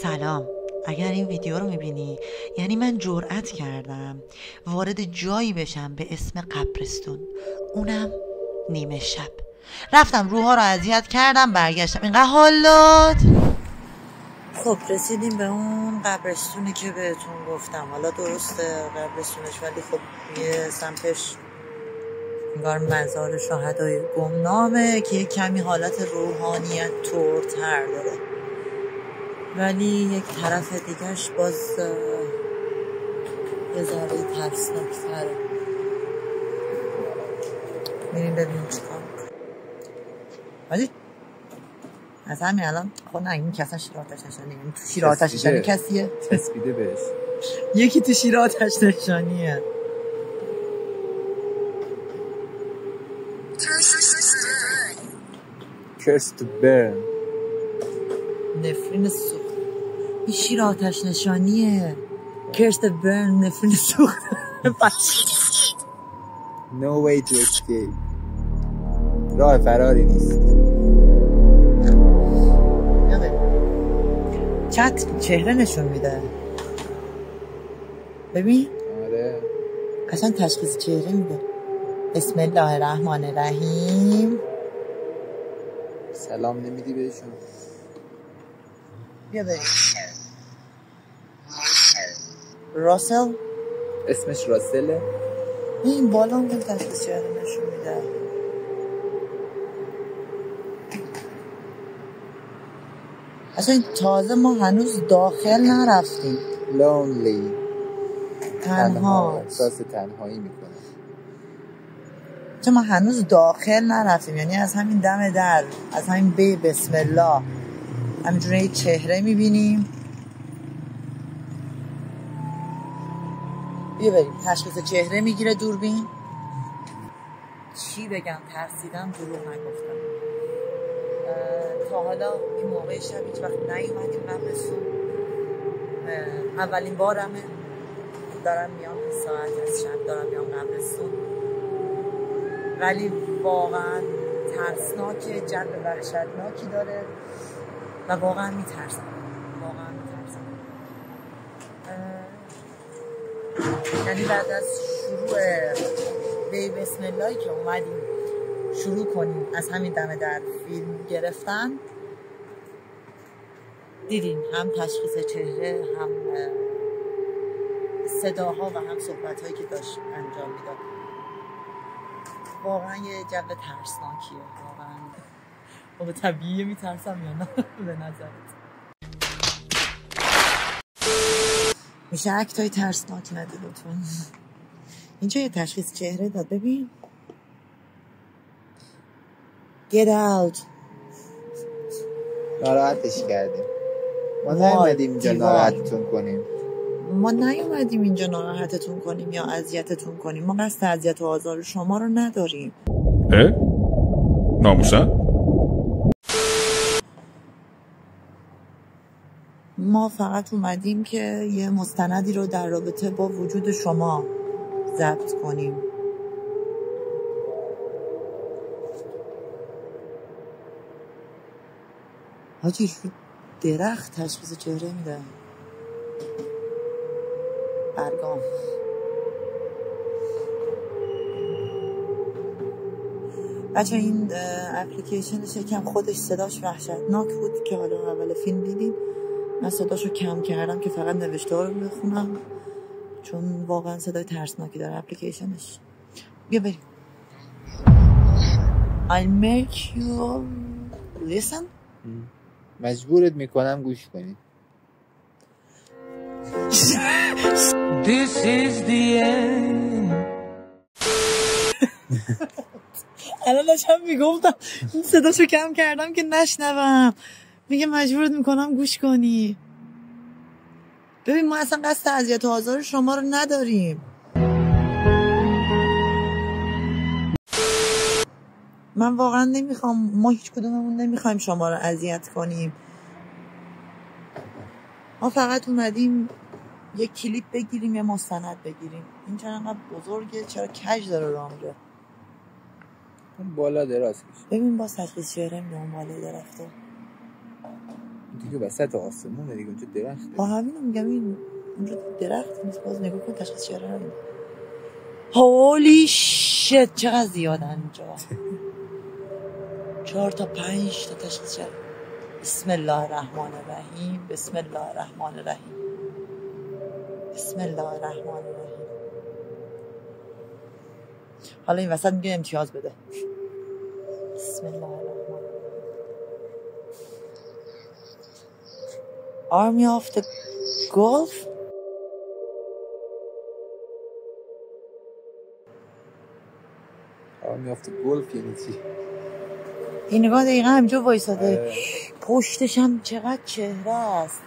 سلام. اگر این ویدیو رو میبینی یعنی من جرأت کردم وارد جایی بشم به اسم قبرستون، اونم نیمه شب. رفتم روحا رو اذیت کردم، برگشتم. اینقدر حال داد. خب رسیدیم به اون قبرستونی که بهتون گفتم. حالا درسته قبرستونش، ولی خب یه سمتش انگار مزار شهدای گمنامه که یه کمی حالت روحانیت طورتر داره، ولی یک طرف دیگرش باز یه ذره ترسناک تره. میریم ببینیم چی کار میکنم. ولی از همین الان خود نگیم که اصلا شیر آتش نشانی، تو شیر آتش نشانی کسیه تسبیده بهش، یکی تو شیر آتش نشانیه. Curse to burn. نفرین سوخت. این شیر آتش نشانیه. Curse to burn. نفرین سوخت. No way to escape. راه فراری نیست. چت چهره نشون میده. ببین. آره. قشنگ تشخیص چهره میده. بسم الله الرحمن الرحیم. سلام نمیدی بهشون؟ بیا بریم. راسل؟ اسمش راسله؟ این بالا اون تشخیص چهره نشون میده. اصلا تازه ما هنوز داخل نرفتیم. Lonely. تنها. احساس تنهایی میکنه. چون ما هنوز داخل نرفتیم، یعنی از همین دم در، از همین بسم الله همینجوری یه چهره میبینیم. بیا بریم. تشخیص چهره میگیره دوربین. چی بگم، ترسیدم، دروغ نگفتم. تا حالا این موقع شب هیچ وقت نیومدیم قبرستون. اولین بارمه دارم میام این ساعت از شب دارم میام قبرستون، ولی واقعا ترسناکه، جو وحشتناکی داره و واقعا میترسم. یعنی بعد از شروع به بسم اللهی که اومدیم شروع کنیم از همین دم در فیلم گرفتن، دیدین هم تشخیص چهره، هم صداها و هم صحبت‌هایی که داشت انجام میداد. واقعا یه جو ترسناکیه. واقعا طبیعیه میترسم یا نه به نظرت؟ میشه اکتای ترسناک ندید لطفا. اینجا یه تشخیص چهره داد. ببین Get out. ناراحتش کردیم. ما نیومدیم اینجا ناراحتتون کنیم. ما نیومدیم اینجا ناراحتتون کنیم یا اذیتتون کنیم. ما قصد اذیت و آزار شما رو نداریم. ناموسن؟ ما فقط اومدیم که یه مستندی رو در رابطه با وجود شما ضبط کنیم. حاجی رو درخت تشخیص چهره میده. برگام. بچه این اپلیکیشنش یکم خودش صداش وحشتناک بود که حالا اول فیلم دیدیم. من صداشو کم کردم که فقط نوشته ها رو بخونم، چون واقعا صدای ترسناکی داره اپلیکیشنش. بیا بریم. I'll make you listen. مجبورت میکنم گوش کنی. This is the end. الان داشتم میگفتم این صداشو کم کردم که نشنوم. میگه مجبورت میکنم گوش کنی. ببین ما اصلا قصد اذیت و آزار شما رو نداریم. من واقعا نمیخوام، ما هیچ کدوممون نمیخوایم شما رو اذیت کنیم. ما فقط اومدیم یک کلیپ بگیریم، یه مستند بگیریم. این چرا انقدر بزرگه؟ چرا کج داره راه میره؟ اون بالا دراز کشه. ببین باز تشخیص چهره میده اون بالا درخته. دیگه دیگه وسط آسمونه دیگه، اونجا درخته. با همینو میگم این اونجا درخت نیست. باز نگاه کن تشخیص چرا این هولی شت چقدر زیادن اینجا. 4 تا 5 تا تشخیص چرا. بسم الله الرحمن الرحیم. بسم الله الرحمن الرحیم. بسم الله الرحمن الرحیم. حالا این وسط میگه امتیاز بده. بسم الله الرحمن Army of the Gulf. Army of the Gulf یعنی چی؟ این نگاه دقیقا همجا وایساده. پشتش هم چقدر چهره است.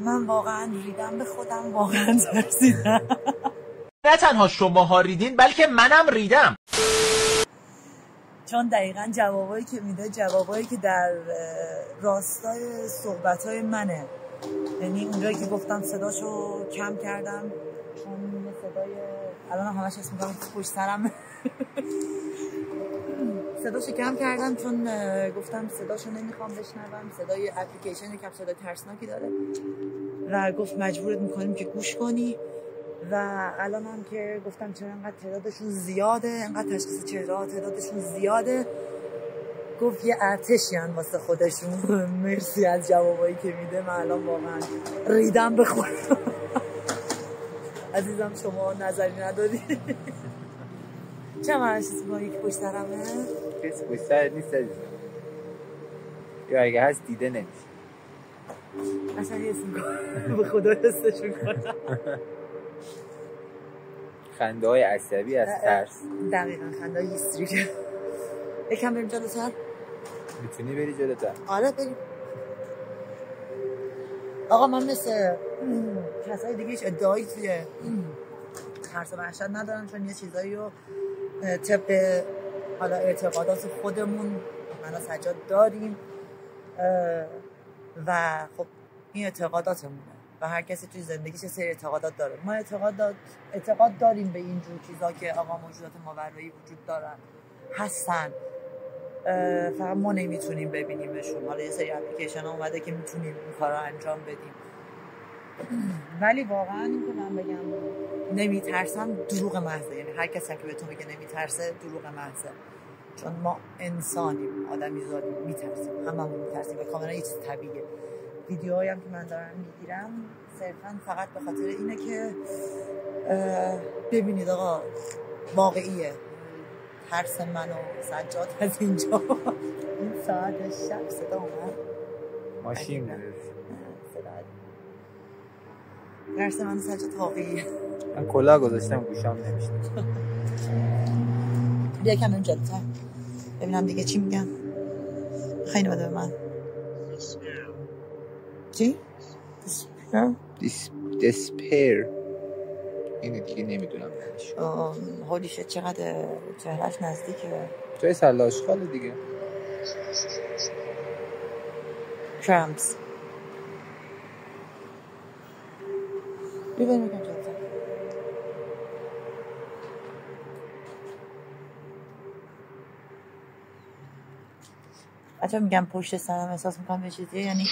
من واقعا ریدم به خودم، واقعا ترسیدم. نه تنها شماها ریدین بلکه منم ریدم، چون دقیقا جوابایی که میده جوابایی که در راستای صحبتای منه. یعنی اونجایی که گفتم صداشو کم کردم چون صدای الان همش اسم میگم پشت سرم صداشو کم کردم چون گفتم صداشو نمیخوام بشنوم، صدای اپلیکیشن کم صدای ترسناکی داره و گفت مجبورت میکنیم که گوش کنی. و الان هم که گفتم چرا انقدر تعدادشون زیاده، انقدر تشخیص چهره ها تعدادشون زیاده، گفت یه ارتشی هن واسه خودشون. مرسی از جوابایی که میده. من الان واقعا ریدم به خودم. عزیزم شما نظری نداری؟ چه من چیزی با یک پشت سرمه؟ کسی پشت سرت نیست عزیزم، یا اگه هست دیده نمیشه. اصلا یه اسم کنم به خدا حسشون کنم. خنده های عصبی از ترس. دقیقا خنده های هیستریک. یکم بریم جلوتر؟ میتونی بری جلوتر؟ آره بریم. آقا من مثل کسای دیگه هیچ ادعایی توی ترس و وحشت ندارم، چون یه چیزایی رو طبق حالا اعتقادات خودمون من و سجاد داریم و خب این اعتقاداتمونه و هر کسی توی زندگیش سری اعتقادات داره. ما اعتقاد داریم به اینجور چیزا که آقا موجودات ماورایی وجود دارن، هستن، فقط ما نمیتونیم ببینیمشون. حالا یه سری اپلیکیشن ها اومده که میتونیم این کار رو انجام بدیم، ولی واقعا این که من بگم نمیترسم دروغ محضه. یعنی هر کسی که بهتون بگه نمیترسه دروغ محضه، چون ما انسانیم، آدمی زادیم، میترسیم، هممون میترسیم و کاملا یه چیز طبیعیه. ویدیوهایی هم که من دارم میگیرم صرفا فقط به خاطر اینه که ببینید آقا واقعیه. ترس من و سجاد از اینجا این ساعت شب صدا اومد ماشین ترس من و سجاد واقعیه. من کلاه گذاشتم گوشام نمیشنم. بیا کم اینجا تا ببینم دیگه چی میگن. خیلی بده به من چی؟ دسپیر اینه دیگه نمیدونم نمیشه. هولی شد چقدر چهرش نزدیکه. توی سلاشخاله دیگه. کرامپس ببینیم کجا بچه میگم پشت سرم احساس میکنم یه چیزیه، یعنی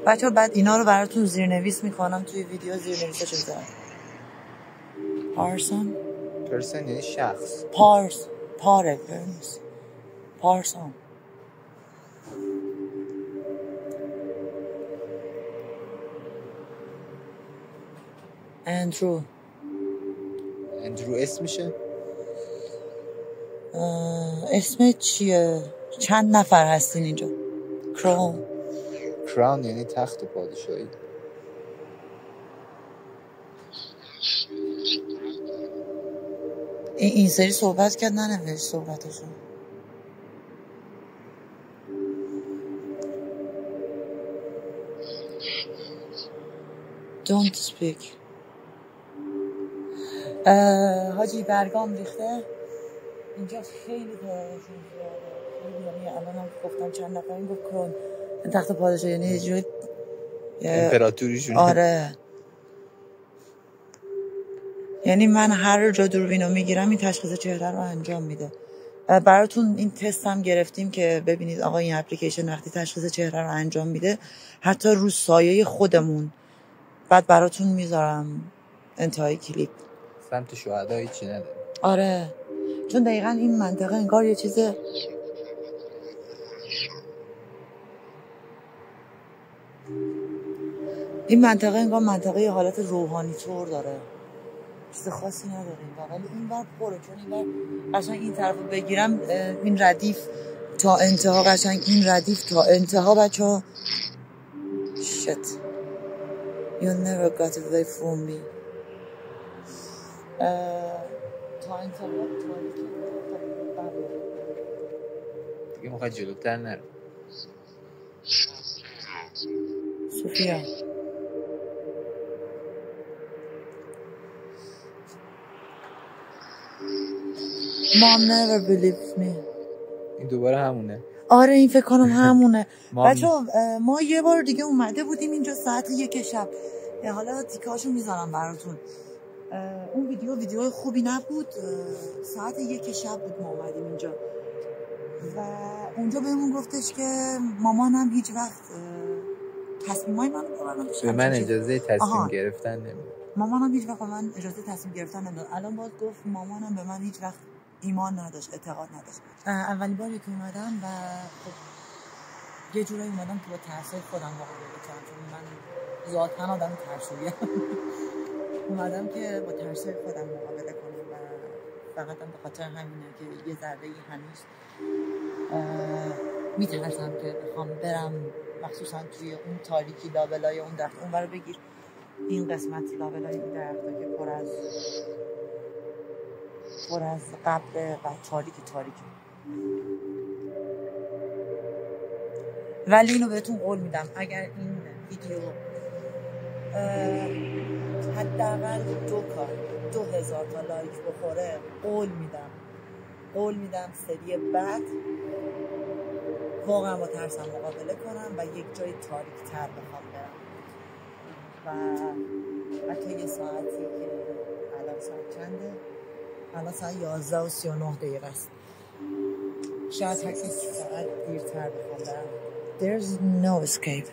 بچه بعد اینا رو براتون زیرنویس میکنم توی ویدیو، زیرنویساشو میذارم. پرسن یعنی شخص. پاره پارسون. اندرو اسمشه؟ اسم چیه؟ چند نفر هستین اینجا؟ کراون یعنی تخت پادشاهی. این سری صحبت کرد ننوشت صحبتشون. Don't speak. حاجی برگام ریخته اینجا، خیلی تعدادشون زیاده. یعنی الان هم گفتم چند نفر، این گفت کرون تخت پادشاه یعنی یه جوری امپراتوریشون. آره یعنی من هر جا دوربینو میگیرم این تشخیص چهره رو انجام میده. براتون این تست هم گرفتیم که ببینید آقا این اپلیکیشن وقتی تشخیص چهره رو انجام میده حتی رو سایه خودمون، بعد براتون میذارم انتهای کلیپ. سمت شهدا هیچی نداره. آره چون دقیقا این منطقه انگار یه چیز این منطقه انگار منطقه یه حالت روحانی طور داره، چیز خاصی نداره ولی این بر پره، چون این بر قشنگ این طرف رو بگیرم این ردیف تا انتها، قشنگ این ردیف تا انتها بچه ها. shit you never got away from me. تا انتها دیگه میخواد جلوتر نره. سوفیا Mom never believed me. این دوباره همونه. آره این فکر کنم همونه. بچه ما یه بار دیگه اومده بودیم اینجا ساعت 1 شب. حالا تیکاشو میذارم براتون. اون ویدیو خوبی نبود. ساعت 1 شب بود ما اومدیم اینجا و اونجا بهمون گفتش که مامانم هیچ وقت تصمیمای منو ببرم به من اجازه تصمیم گرفتن نمیده. مامانم هیچ وقت به من اجازه تصمیم گرفتن نمیداد. الان باز گفت مامانم به من هیچ وقت ایمان نداشت، اعتقاد نداشت. اولین باری که اومدم و خب یه جورایی اومدم که با ترسای خودم مقابله کنم، چون من ذاتاً آدم ترسوییم. اومدم که با ترسای خودم مقابله کنم و فقط هم به خاطر همینه که یه ذره هنوز میترسم که بخوام برم، مخصوصا توی اون تاریکی لابلای اون درخت اون برو بگیر این قسمت لابلای این درخت که پر از قبر و تاریکی. ولی اینو بهتون قول میدم اگر این ویدیو حداقل 2000 تا لایک بخوره، قول میدم سری بعد واقعا با ترسم مقابله کنم و یک جای تاریک تر بخوام برم و حتی یه ساعتی که الان ساعت چنده؟ الان ساعت 11 و 39 دقیقه است. شاید حتی ساعت دیرتر بخوام برم. There's no escape.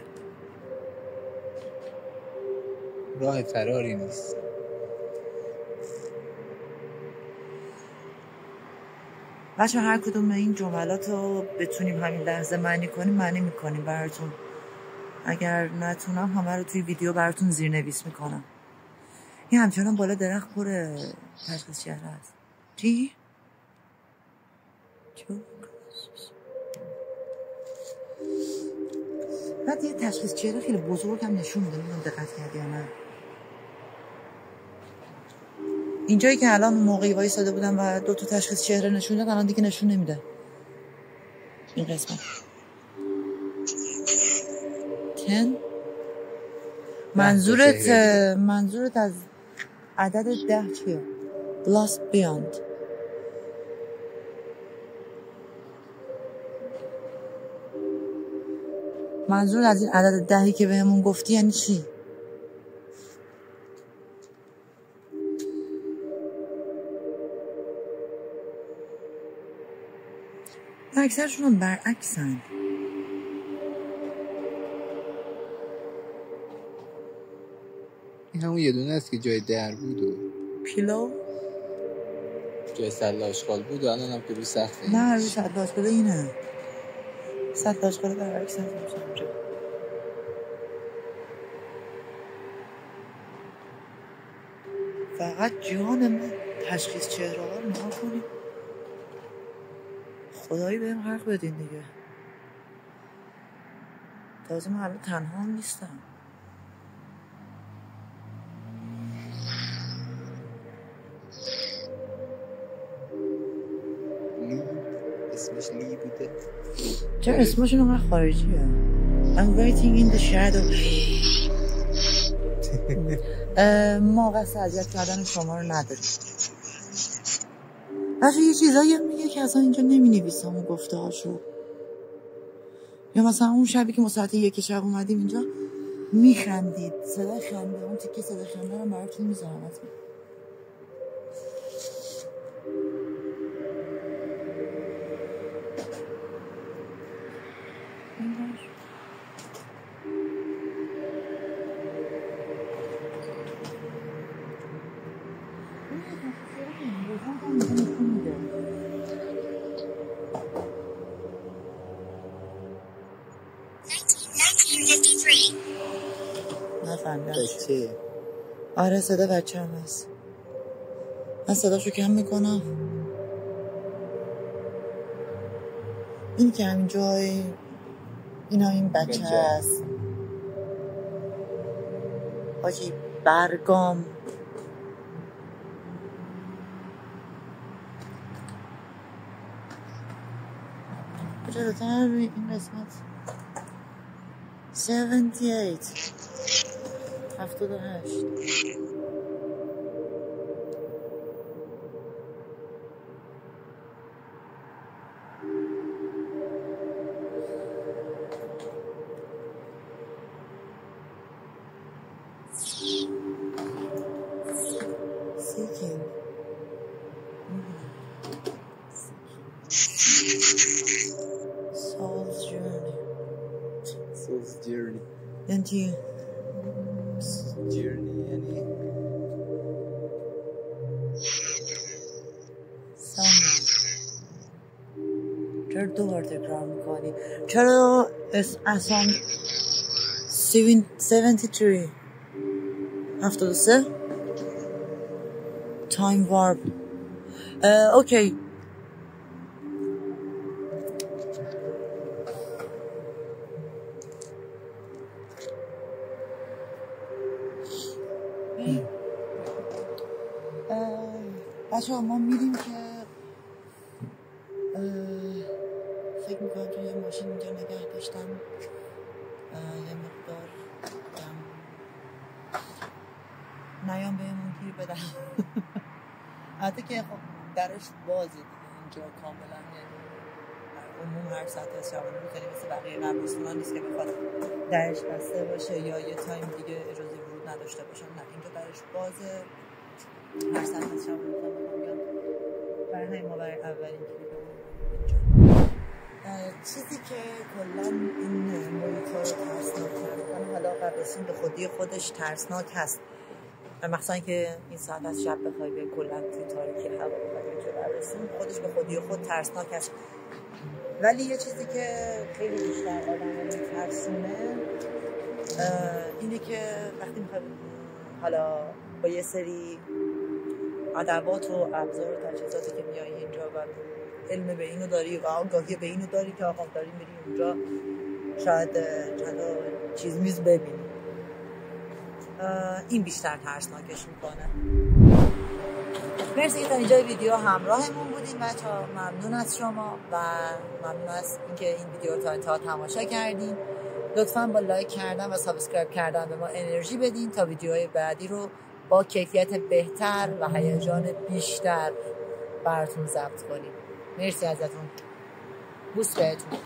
راه فراری نیست. بچه هر کدوم این جملات رو بتونیم همین لحظه معنی میکنیم براتون. اگر نتونم همه رو توی ویدیو براتون زیرنویس میکنم. این همچنان بالا درخت پر تشخیص چهره است. چی؟ بعد یه تشخیص چهره خیلی بزرگ هم نشون میده. من دقت کردی یا نه؟ اینجایی که الان موقعی وایساده بودم و 2 تا تشخیص چهره نشون داد، الان دیگه نشون نمیده. این قسمت 10 منظورت از عدد 10 چیه؟ Lost Beyond. منظور از این عدد 10 که بهمون گفتی یعنی چی؟ اکثرشون برعکسن. این همون یه دونه است که جای در بود و پیلو جای سله آشغال بود و الان هم که روی سقفه. نه روی سله آشغال اینه. سله آشغال برعکس هست. فقط جان من تشخیص چهره ها رو نها کنیم. خدایی بهم حق بدین دیگه. تازه من الان تنها هم نیستم. اسمش لی بوده. چرا اسمش اینقدر خارجیه؟ I'm waiting in the shadow. ما قصد اذیت کردن شما رو نداریم. بچه یه چیزایی میگه که اصلا اینجا نمی نویسم و گفته هاشو. یا مثلا اون شبی که ما ساعت 1 شب اومدیم اینجا میخندید، صدای خنده، اون تیکه صدای خنده رو براتون میذارم حتما. بچه آره صدا بچه هم هست. من صداشو کم میکنم. این که همین جای این هم این بچه هست حاجی. برگام جلوتر این قسمت 78 Seeking. Soul's journey. Soul's journey. یعنی journey یعنی چرا دو بار تکرار میکنی؟ چرا اسام 73 73 تایم وارپ. اوکی بچه ها ما میریم که فکر میکنم توی یه ماشین اینجا نگه داشتم یه مقدار نیام بهمون گیر بدن. حتی که خب درش بازه دیگه اینجا کاملا، یعنی عموم هر ساعت از شبانه رو خیلی مثل بقیه قبرستونا نیست که بخواد درش بسته باشه یا یه تایم دیگه اجازه ورود نداشته باشن. نه اینجا درش بازه، هر ساعت از شبانه رو بیان. برای همین ما برای اولین کلیپمون اینجا. چیزی که کلا این محیط رو ترسناک کرده، حالا قبرستون به خودی خودش ترسناک هست، مخصوصا که این ساعت از شب بخوای به کلا توی تاریکی هوا بخوای توی قبرستون خودش به خودی خود ترسناک هست. ولی یه چیزی که خیلی بیشتر آدم رو میترسونه اینه که وقتی میخوای حالا با یه سری ادوات و ابزار و تجهیزاتی که میای اینجا و علم به اینو داری و آگاهی به اینو داری که آقا داری میری اونجا شاید چند تا چیز میز ببینی، این بیشتر ترسناکش میکنه. مرسی که تا اینجای ویدیو همراهمون بودین بچه‌ها. ممنون از شما و ممنون از اینکه این ویدیو رو تا انتها تماشا کردین. لطفاً با لایک کردن و سابسکرایب کردن به ما انرژی بدین تا ویدیوهای بعدی رو با کیفیت بهتر و هیجان بیشتر براتون ضبط کنیم. مرسی ازتون. بوس بهتون.